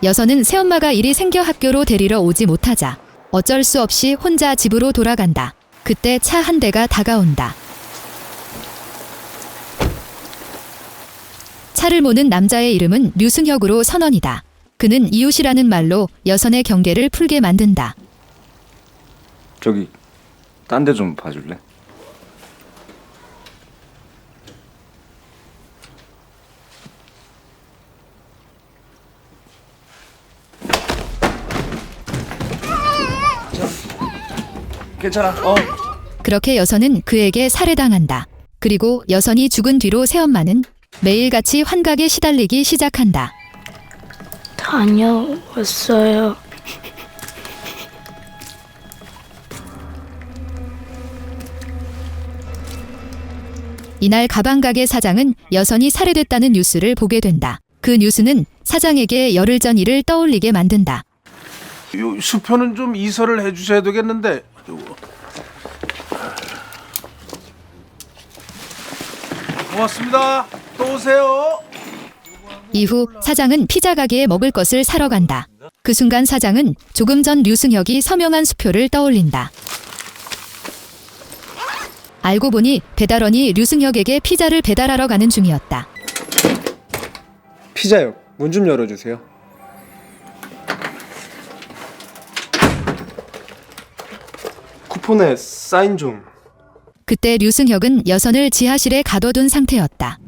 여선은 새엄마가 일이 생겨 학교로 데리러 오지 못하자 어쩔 수 없이 혼자 집으로 돌아간다. 그때 차 한 대가 다가온다. 차를 모는 남자의 이름은 류승혁으로 선언이다. 그는 이웃이라는 말로 여선의 경계를 풀게 만든다. 저기 딴 데 좀 봐줄래? 괜찮아. 그렇게 여선은 그에게 살해당한다. 그리고 여선이 죽은 뒤로 새엄마는 매일같이 환각에 시달리기 시작한다. 다녀왔어요. 이날 가방가게 사장은 여선이 살해됐다는 뉴스를 보게 된다. 그 뉴스는 사장에게 열흘 전 일을 떠올리게 만든다. 요 수표는 좀 이설을 해주셔야 되겠는데. 고맙습니다. 또 오세요. 이후 사장은 피자 가게에 먹을 것을 사러 간다. 그 순간 사장은 조금 전 류승혁이 서명한 수표를 떠올린다. 알고 보니 배달원이 류승혁에게 피자를 배달하러 가는 중이었다. 피자요. 문 좀 열어주세요. 쿠폰에 사인 좀. 그때 류승혁은 여선을 지하실에 가둬둔 상태였다.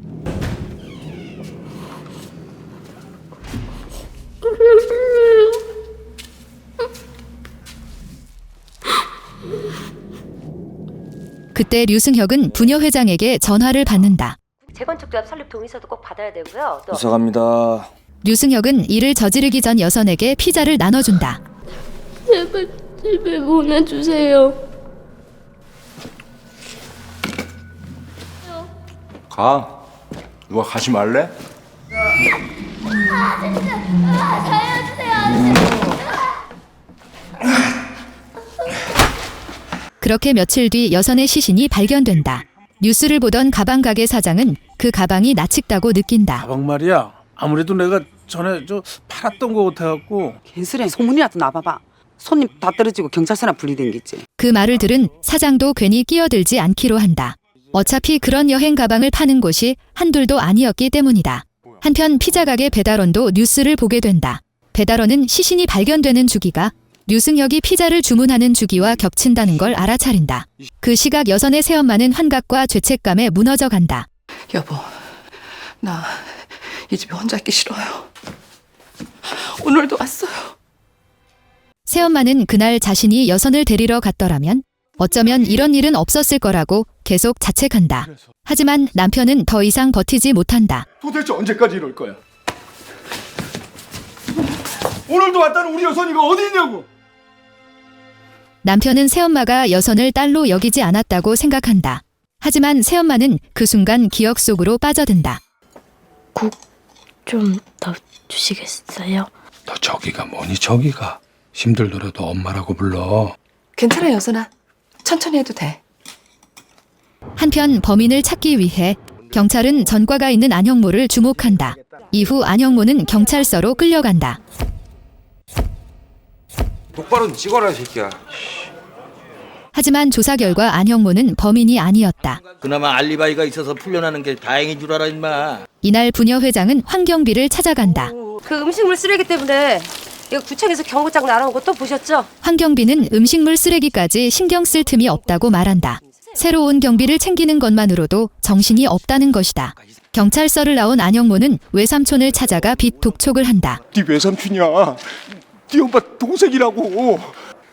그때 류승혁은 부녀 회장에게 전화를 받는다. 재건축조합 설립 동의서도 꼭 받아야 되고요. 또 이사 갑니다. 류승혁은 일을 저지르기 전 여선에게 피자를 나눠준다. 제발 집에 보내주세요. 가. 누가 가지 말래? 그렇게 며칠 뒤 여선의 시신이 발견된다. 뉴스를 보던 가방 가게 사장은 그 가방이 낯익다고 느낀다. 가방 말이야. 아무래도 내가 전에 팔았던 거 같아갖고. 괜스레 소문이라도 나봐봐. 손님 다 떨어지고 경찰서나 분리된겠지. 그 말을 들은 사장도 괜히 끼어들지 않기로 한다. 어차피 그런 여행 가방을 파는 곳이 한둘도 아니었기 때문이다. 한편 피자 가게 배달원도 뉴스를 보게 된다. 배달원은 시신이 발견되는 주기가 류승혁이 피자를 주문하는 주기와 겹친다는 걸 알아차린다. 그 시각 여선의 새엄마는 환각과 죄책감에 무너져 간다. 여보, 나 이 집에 혼자 있기 싫어요. 오늘도 왔어요. 새엄마는 그날 자신이 여선을 데리러 갔더라면 어쩌면 이런 일은 없었을 거라고 계속 자책한다. 하지만 남편은 더 이상 버티지 못한다. 도대체 언제까지 이럴 거야? 오늘도 왔다는 우리 여선이가 어디 있냐고! 남편은 새엄마가 여선을 딸로 여기지 않았다고 생각한다. 하지만 새엄마는 그 순간 기억 속으로 빠져든다. 국 좀 더 주시겠어요? 너 저기가 뭐니 저기가. 힘들더라도 엄마라고 불러. 괜찮아, 여선아. 천천히 해도 돼. 한편 범인을 찾기 위해 경찰은 전과가 있는 안형모를 주목한다. 이후 안형모는 경찰서로 끌려간다. 똑바로 찍어라 이 새끼야. 하지만 조사 결과 안형모는 범인이 아니었다. 그나마 알리바이가 있어서 풀려나는 게 다행인 줄 알아 임마. 이날 부녀 회장은 황경비를 찾아간다. 그 음식물 쓰레기 때문에 이거 구청에서 경고장 날아온 거 또 보셨죠? 황경비는 음식물 쓰레기까지 신경 쓸 틈이 없다고 말한다. 새로 온 경비를 챙기는 것만으로도 정신이 없다는 것이다. 경찰서를 나온 안형모는 외삼촌을 찾아가 빚 독촉을 한다. 네 외삼촌이야. 네 엄마 동생이라고.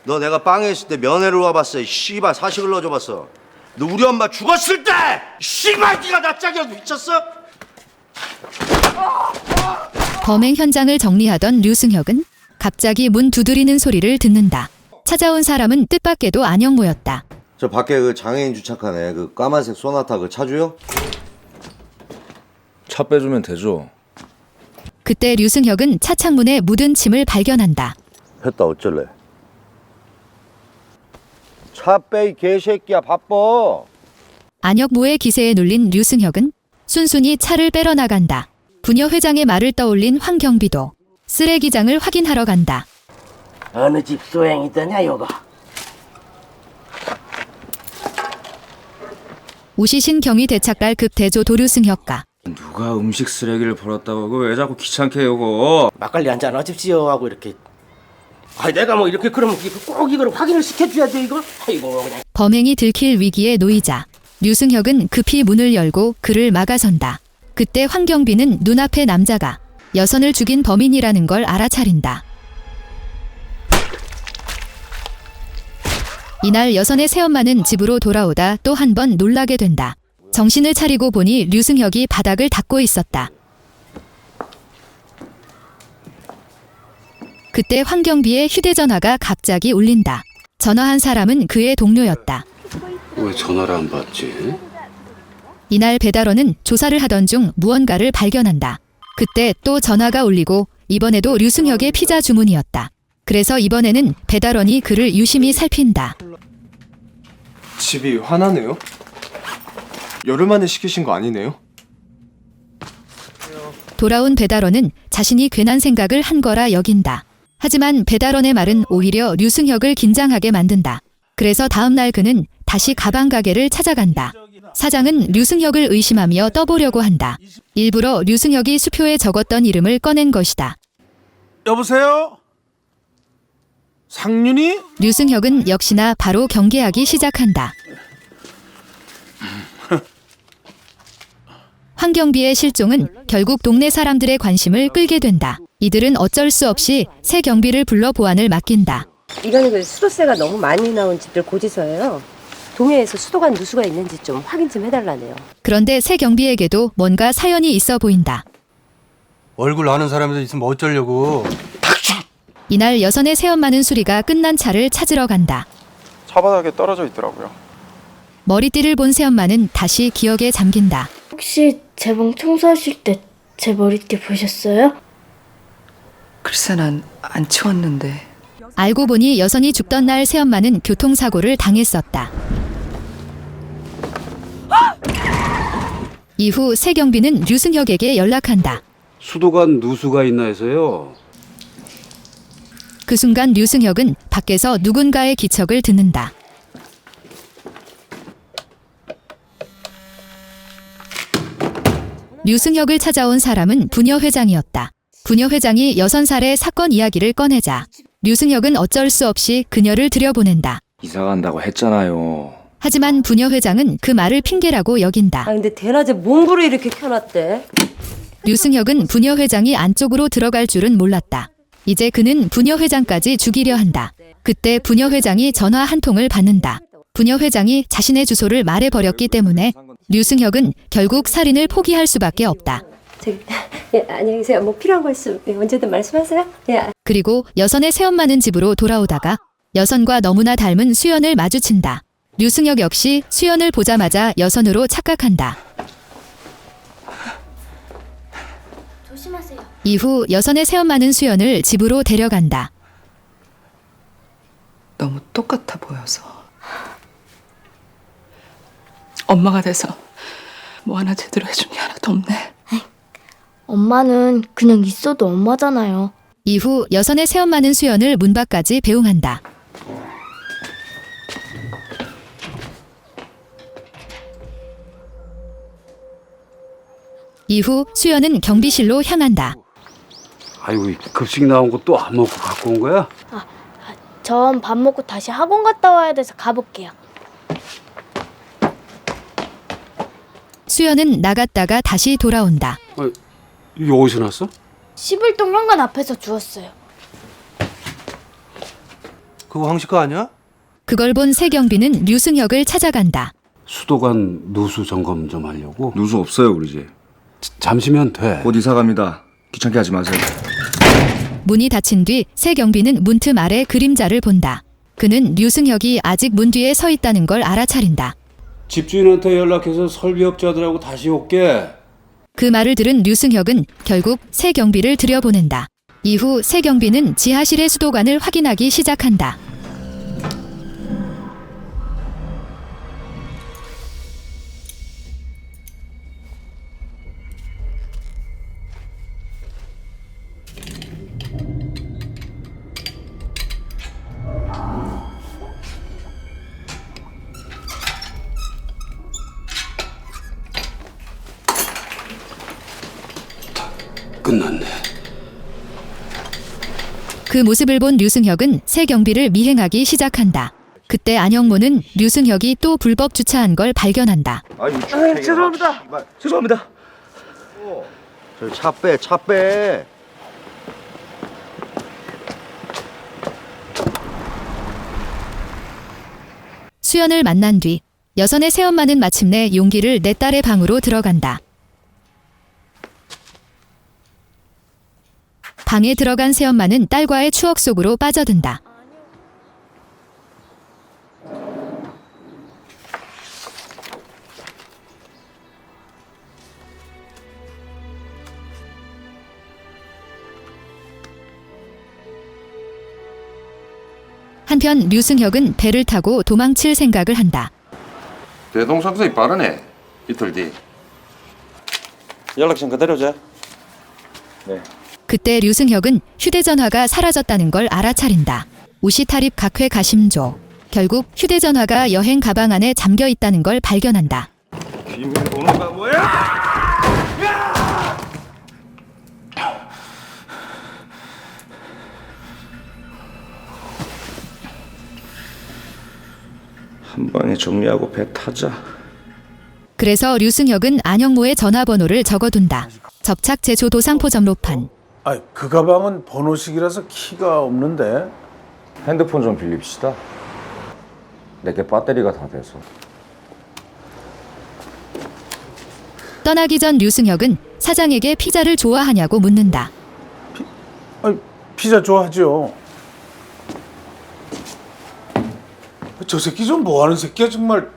너 내가 빵에 있을 때 면회를 와봤어. 씨발 사식을 넣어줘봤어. 너 우리 엄마 죽었을 때 씨발 네가 나 짝이어서 미쳤어? 범행 현장을 정리하던 류승혁은 갑자기 문 두드리는 소리를 듣는다. 찾아온 사람은 뜻밖에도 안형모였다. 저 밖에 그 장애인 주차칸에 그 까만색 소나타 그 차주요? 차 빼주면 되죠. 그때 류승혁은 차 창문에 묻은 침을 발견한다. 했다 어쩔래? 차 빼 이 개새끼야 바빠. 안혁모의 기세에 눌린 류승혁은 순순히 차를 빼러 나간다. 부녀 회장의 말을 떠올린 황경비도 쓰레기장을 확인하러 간다. 어느 집 소행이더냐 요거? 우시신 경위 대착갈 급 대조 도류승혁가. 누가 음식 쓰레기를 버렸다고 그거 왜 자꾸 귀찮게 해 요거. 막걸리 한잔 하십시오 하고 이렇게. 아 내가 뭐 이렇게 그러면 꼭 이걸 확인을 시켜줘야 돼 이거? 아이고 그냥. 범행이 들킬 위기에 놓이자 류승혁은 급히 문을 열고 그를 막아선다. 그때 황경비는 눈앞의 남자가 여선을 죽인 범인이라는 걸 알아차린다. 이날 여선의 새엄마는 집으로 돌아오다 또 한 번 놀라게 된다. 정신을 차리고 보니 류승혁이 바닥을 닦고 있었다. 그때 황경비의 휴대전화가 갑자기 울린다. 전화한 사람은 그의 동료였다. 왜 전화를 안 받지? 이날 배달원은 조사를 하던 중 무언가를 발견한다. 그때 또 전화가 울리고 이번에도 류승혁의 피자 주문이었다. 그래서 이번에는 배달원이 그를 유심히 살핀다. 집이 화나네요? 열흘 만에 시키신 거 아니네요? 돌아온 배달원은 자신이 괜한 생각을 한 거라 여긴다. 하지만 배달원의 말은 오히려 류승혁을 긴장하게 만든다. 그래서 다음 날 그는 다시 가방 가게를 찾아간다. 사장은 류승혁을 의심하며 떠보려고 한다. 일부러 류승혁이 수표에 적었던 이름을 꺼낸 것이다. 여보세요? 상윤이? 류승혁은 역시나 바로 경계하기 시작한다. 황경비의 실종은 결국 동네 사람들의 관심을 끌게 된다. 이들은 어쩔 수 없이 새 경비를 불러 보안을 맡긴다. 이거는 그 수도세가 너무 많이 나온 집들 고지서예요. 동해에서 수도관 누수가 있는지 좀 확인 좀 해달라네요. 그런데 새 경비에게도 뭔가 사연이 있어 보인다. 얼굴 아는 사람이 있으면 어쩌려고. 이날 여선의 새엄마는 수리가 끝난 차를 찾으러 간다. 차바닥에 떨어져 있더라고요. 머리띠를 본 새엄마는 다시 기억에 잠긴다. 혹시 제 방 청소하실 때 제 머리띠 보셨어요? 글쎄 난 안 치웠는데. 알고 보니 여선이 죽던 날 새엄마는 교통사고를 당했었다. 이후 새 경비는 류승혁에게 연락한다. 수도관 누수가 있나 해서요. 그 순간 류승혁은 밖에서 누군가의 기척을 듣는다. 류승혁을 찾아온 사람은 부녀 회장이었다. 부녀 회장이 여선살의 사건 이야기를 꺼내자 류승혁은 어쩔 수 없이 그녀를 들여보낸다. 이사 간다고 했잖아요. 하지만 부녀 회장은 그 말을 핑계라고 여긴다. 아 근데 대낮에 몽구를 이렇게 켜놨대. 류승혁은 부녀 회장이 안쪽으로 들어갈 줄은 몰랐다. 이제 그는 부녀 회장까지 죽이려 한다. 그때 부녀 회장이 전화 한 통을 받는다. 부녀 회장이 자신의 주소를 말해버렸기 때문에 류승혁은 결국 살인을 포기할 수밖에 없다. 저기, 예, 안녕히 계세요. 뭐 필요한 거 있으면 언제든 말씀하세요. 예. 그리고 여선의 새엄마는 집으로 돌아오다가 여선과 너무나 닮은 수연을 마주친다. 류승혁 역시 수연을 보자마자 여선으로 착각한다. 조심하세요. 이후 여선의 새엄마는 수연을 집으로 데려간다. 너무 똑같아 보여서. 엄마가 돼서 뭐 하나 제대로 해준 게 하나도 없네. 엄마는 그냥 있어도 엄마잖아요. 이후 여선의 새엄마는 수연을 문 밖까지 배웅한다. 이후 수연은 경비실로 향한다. 아이고 급식 나온 거 또 안 먹고 갖고 온 거야? 전 밥 먹고 다시 학원 갔다 와야 돼서 가볼게요. 수연은 나갔다가 다시 돌아온다. 이게 어디서 났어? 11동 현관 앞에서 주웠어요. 그거 황식 거 아니야? 그걸 본 새 경비는 류승혁을 찾아간다. 수도관 누수 점검 좀 하려고. 누수 없어요 우리 집. 잠시면 돼. 곧 이사 갑니다. 귀찮게 하지 마세요. 문이 닫힌 뒤 새 경비는 문틈 아래 그림자를 본다. 그는 류승혁이 아직 문 뒤에 서 있다는 걸 알아차린다. 집주인한테 연락해서 설비업자들하고 다시 올게. 그 말을 들은 류승혁은 결국 새 경비를 들여보낸다. 이후 새 경비는 지하실의 수도관을 확인하기 시작한다. 그 모습을 본 류승혁은 새 경비를 미행하기 시작한다. 그때 안영모는 류승혁이 또 불법 주차한 걸 발견한다. 죄송합니다. 죄송합니다. 차 빼, 차 빼. 수연을 만난 뒤 여선의 새엄마는 마침내 용기를 내 딸의 방으로 들어간다. 방에 들어간 새엄마는 딸과의 추억 속으로 빠져든다. 한편 류승혁은 배를 타고 도망칠 생각을 한다. 대동성선이 빠르네. 이틀 뒤. 연락 좀 그대로죠. 그때 류승혁은 휴대전화가 사라졌다는 걸 알아차린다. 우시타립 각회 가심조. 결국 휴대전화가 여행 가방 안에 잠겨 있다는 걸 발견한다. 비밀번호가 뭐야? 한 방에 정리하고 배 타자. 그래서 류승혁은 안영모의 전화번호를 적어둔다. 접착 제조 도상포 점로판. 아, 그 가방은 번호식이라서 키가 없는데. 핸드폰 좀 빌립시다. 내게 배터리가 다 돼서. 떠나기 전 류승혁은 사장에게 피자를 좋아하냐고 묻는다. 피자 좋아하죠. 저 새끼 좀 뭐하는 새끼야 정말.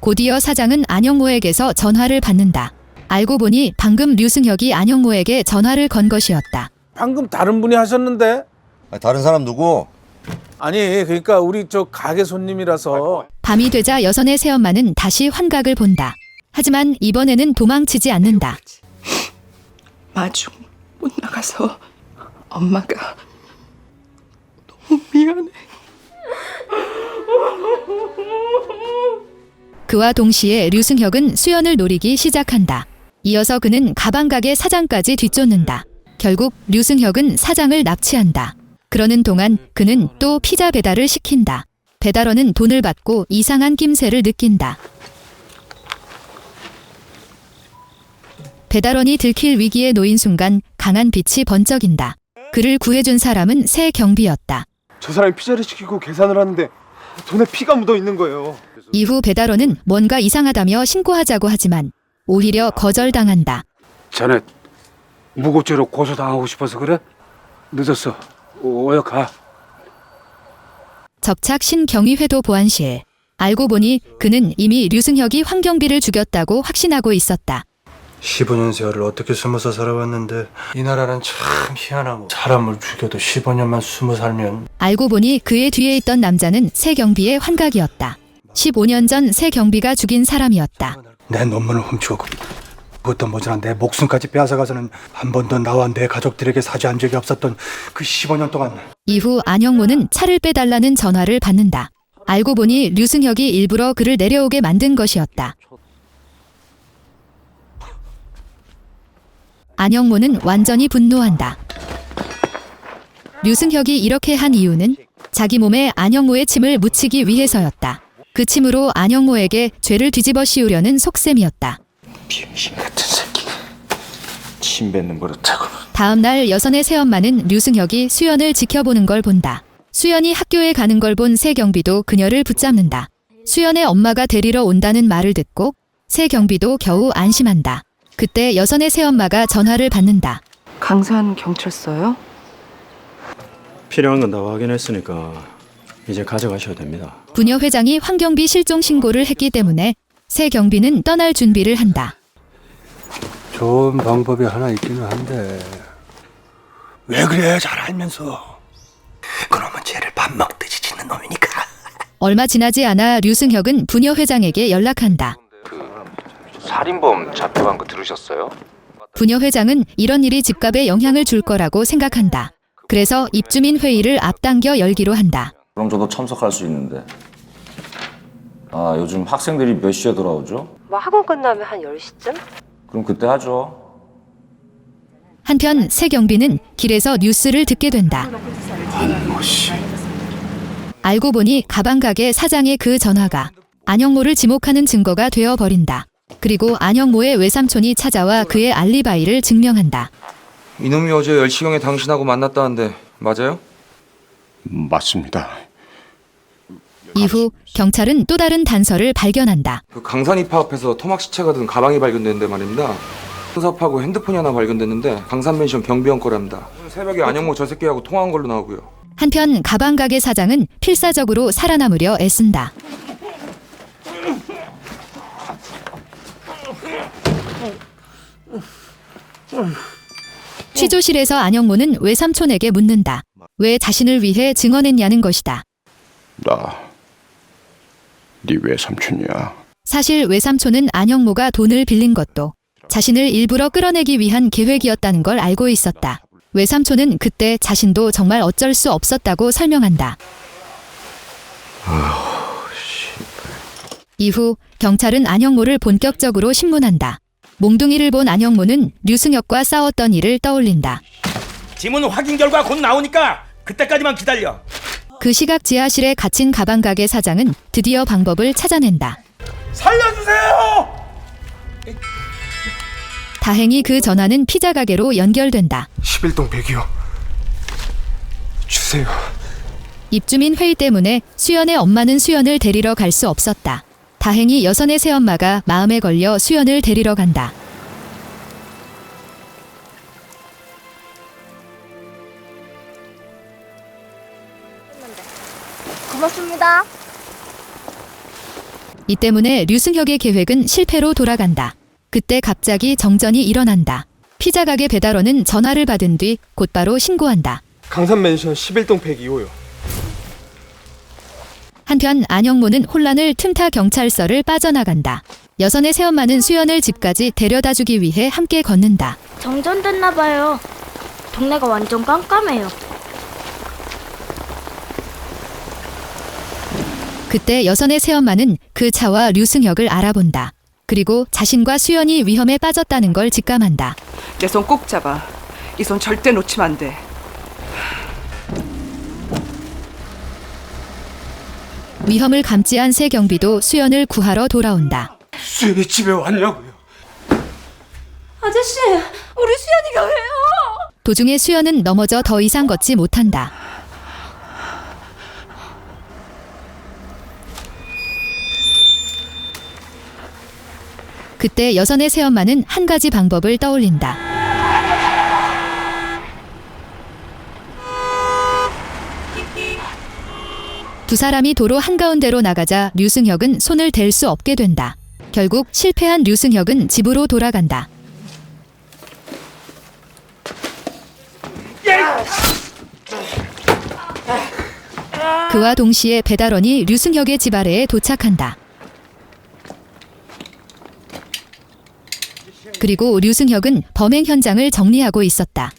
곧이어 사장은 안영모에게서 전화를 받는다. 알고 보니 방금 류승혁이 안영모에게 전화를 건 것이었다. 방금 다른 분이 하셨는데. 다른 사람 누구? 아니 그러니까 우리 저 가게 손님이라서. 밤이 되자 여선의 새엄마는 다시 환각을 본다. 하지만 이번에는 도망치지 않는다. 마중 못 나가서 엄마가 너무 미안해. 그와 동시에 류승혁은 수연을 노리기 시작한다. 이어서 그는 가방가게 사장까지 뒤쫓는다. 결국 류승혁은 사장을 납치한다. 그러는 동안 그는 또 피자 배달을 시킨다. 배달원은 돈을 받고 이상한 낌새를 느낀다. 배달원이 들킬 위기에 놓인 순간 강한 빛이 번쩍인다. 그를 구해준 사람은 새 경비였다. 저 사람이 피자를 시키고 계산을 하는데 돈에 피가 묻어 있는 거예요. 이후 배달원은 뭔가 이상하다며 신고하자고 하지만 오히려 거절당한다. 자네 무고죄로 고소당하고 싶어서 그래? 늦었어. 어여 가. 접착 신경위회도 보안실. 알고 보니 그는 이미 류승혁이 황경비를 죽였다고 확신하고 있었다. 15년 세월을 어떻게 숨어서 살아왔는데 이 나라는 참 희한하고 사람을 죽여도 15년만 숨어 살면. 알고 보니 그의 뒤에 있던 남자는 새 경비의 환각이었다. 15년 전 새 경비가 죽인 사람이었다. 내 논문을 훔치고 그것도 모자란 내 목숨까지 빼앗아가서는 한 번도 나와 내 가족들에게 사죄한 적이 없었던 그 15년 동안. 이후 안영모는 차를 빼달라는 전화를 받는다. 알고 보니 류승혁이 일부러 그를 내려오게 만든 것이었다. 안영모는 완전히 분노한다. 류승혁이 이렇게 한 이유는 자기 몸에 안영모의 침을 묻히기 위해서였다. 그 침으로 안영모에게 죄를 뒤집어 씌우려는 속셈이었다. 병신 같은 새끼. 침 뱉는 버릇하고. 다음 날 여선의 새엄마는 류승혁이 수연을 지켜보는 걸 본다. 수연이 학교에 가는 걸 본 새 경비도 그녀를 붙잡는다. 수연의 엄마가 데리러 온다는 말을 듣고 새 경비도 겨우 안심한다. 그때 여선의 새엄마가 전화를 받는다. 강산 경찰서요? 필요한 건 다 확인했으니까 이제 가져가셔도 됩니다. 부녀 회장이 황경비 실종 신고를 했기 때문에 새 경비는 떠날 준비를 한다. 좋은 방법이 하나 있기는 한데 왜 그래 잘 알면서. 그놈은 죄를 밥 먹듯이 짓는 놈이니까. 얼마 지나지 않아 류승혁은 부녀 회장에게 연락한다. 살인범 잡혀간 거 들으셨어요? 부녀 회장은 이런 일이 집값에 영향을 줄 거라고 생각한다. 그래서 입주민 회의를 앞당겨 열기로 한다. 그럼 저도 참석할 수 있는데. 아, 요즘 학생들이 몇 시에 돌아오죠? 뭐 학원 끝나면 한 10시쯤? 그럼 그때 하죠. 한편 새 경비는 길에서 뉴스를 듣게 된다. 안모씨. 알고 보니 가방 가게 사장의 그 전화가 안영모를 지목하는 증거가 되어버린다. 그리고 안영모의 외삼촌이 찾아와 그의 알리바이를 증명한다. 이놈이 어제 10시경에 당신하고 만났다는데 맞아요? 맞습니다. 이후 경찰은 또 다른 단서를 발견한다. 그 강산 입하 앞에서 토막 시체가 든 가방이 발견됐는데 말입니다. 손삽하고 핸드폰이 하나 발견됐는데 강산맨션 경비원 거랍니다. 새벽에 안영모 저 새끼하고 통화한 걸로 나오고요. 한편 가방 가게 사장은 필사적으로 살아남으려 애쓴다. 취조실에서 안영모는 외삼촌에게 묻는다. 왜 자신을 위해 증언했냐는 것이다. 나 네 외삼촌이야. 사실 외삼촌은 안영모가 돈을 빌린 것도 자신을 일부러 끌어내기 위한 계획이었다는 걸 알고 있었다. 외삼촌은 그때 자신도 정말 어쩔 수 없었다고 설명한다. 이후 경찰은 안영모를 본격적으로 신문한다. 몽둥이를 본 안영모는 류승혁과 싸웠던 일을 떠올린다. 지문 확인 결과 곧 나오니까 그때까지만 기다려. 그 시각 지하실에 갇힌 가방 가게 사장은 드디어 방법을 찾아낸다. 살려주세요! 다행히 그 전화는 피자 가게로 연결된다. 11동 102호. 주세요. 입주민 회의 때문에 수연의 엄마는 수연을 데리러 갈 수 없었다. 다행히 여선의 새엄마가 마음에 걸려 수연을 데리러 간다. 고맙습니다. 이 때문에 류승혁의 계획은 실패로 돌아간다. 그때 갑자기 정전이 일어난다. 피자 가게 배달원은 전화를 받은 뒤 곧바로 신고한다. 강산맨션 11동 102호요. 한편 안영모는 혼란을 틈타 경찰서를 빠져나간다. 여선의 새엄마는 수연을 집까지 데려다주기 위해 함께 걷는다. 정전됐나 봐요. 동네가 완전 깜깜해요. 그때 여선의 새엄마는 그 차와 류승혁을 알아본다. 그리고 자신과 수연이 위험에 빠졌다는 걸 직감한다. 내 손 꼭 잡아. 이 손 절대 놓치면 안 돼. 위험을 감지한 새 경비도 수연을 구하러 돌아온다. 수연이 집에 왔냐고요? 아저씨, 우리 수연이가 왜요? 도중에 수연은 넘어져 더 이상 걷지 못한다. 그때 여선의 새엄마는 한 가지 방법을 떠올린다. 두 사람이 도로 한가운데로 나가자 류승혁은 손을 댈 수 없게 된다. 결국 실패한 류승혁은 집으로 돌아간다. 그와 동시에 배달원이 류승혁의 집 아래에 도착한다. 그리고 류승혁은 범행 현장을 정리하고 있었다.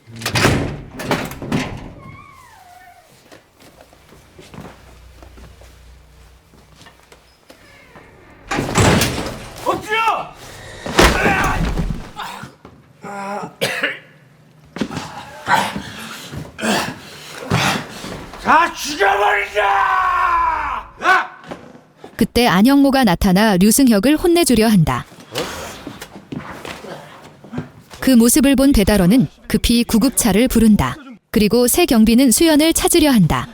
다 죽여버리자! 그때 안영모가 나타나 류승혁을 혼내주려 한다. 그 모습을 본 배달원은 급히 구급차를 부른다. 그리고 새 경비는 수연을 찾으려 한다.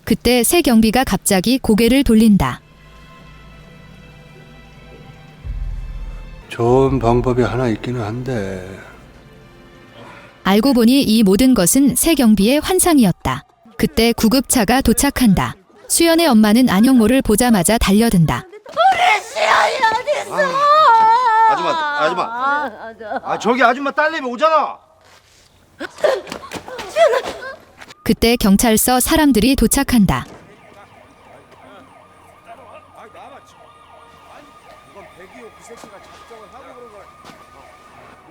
그때 새 경비가 갑자기 고개를 돌린다. 좋은 방법이 하나 있기는 한데 알고 보니 이 모든 것은 새 경비의 환상이었다. 그때 구급차가 도착한다. 수연의 엄마는 안영모를 보자마자 달려든다. 우리 수연이 어딨어? 아줌마. 저기 아줌마 딸내미 오잖아. 그때 경찰서 사람들이 도착한다.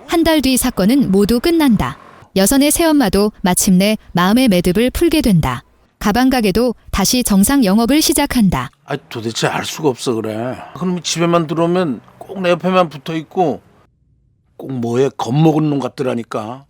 한 달 뒤 사건은 모두 끝난다. 여선의 새엄마도 마침내 마음의 매듭을 풀게 된다. 가방 가게도 다시 정상 영업을 시작한다. 아 도대체 알 수가 없어 그래. 그럼 집에만 들어오면 꼭 내 옆에만 붙어 있고 꼭 뭐에 겁먹은 놈 같더라니까.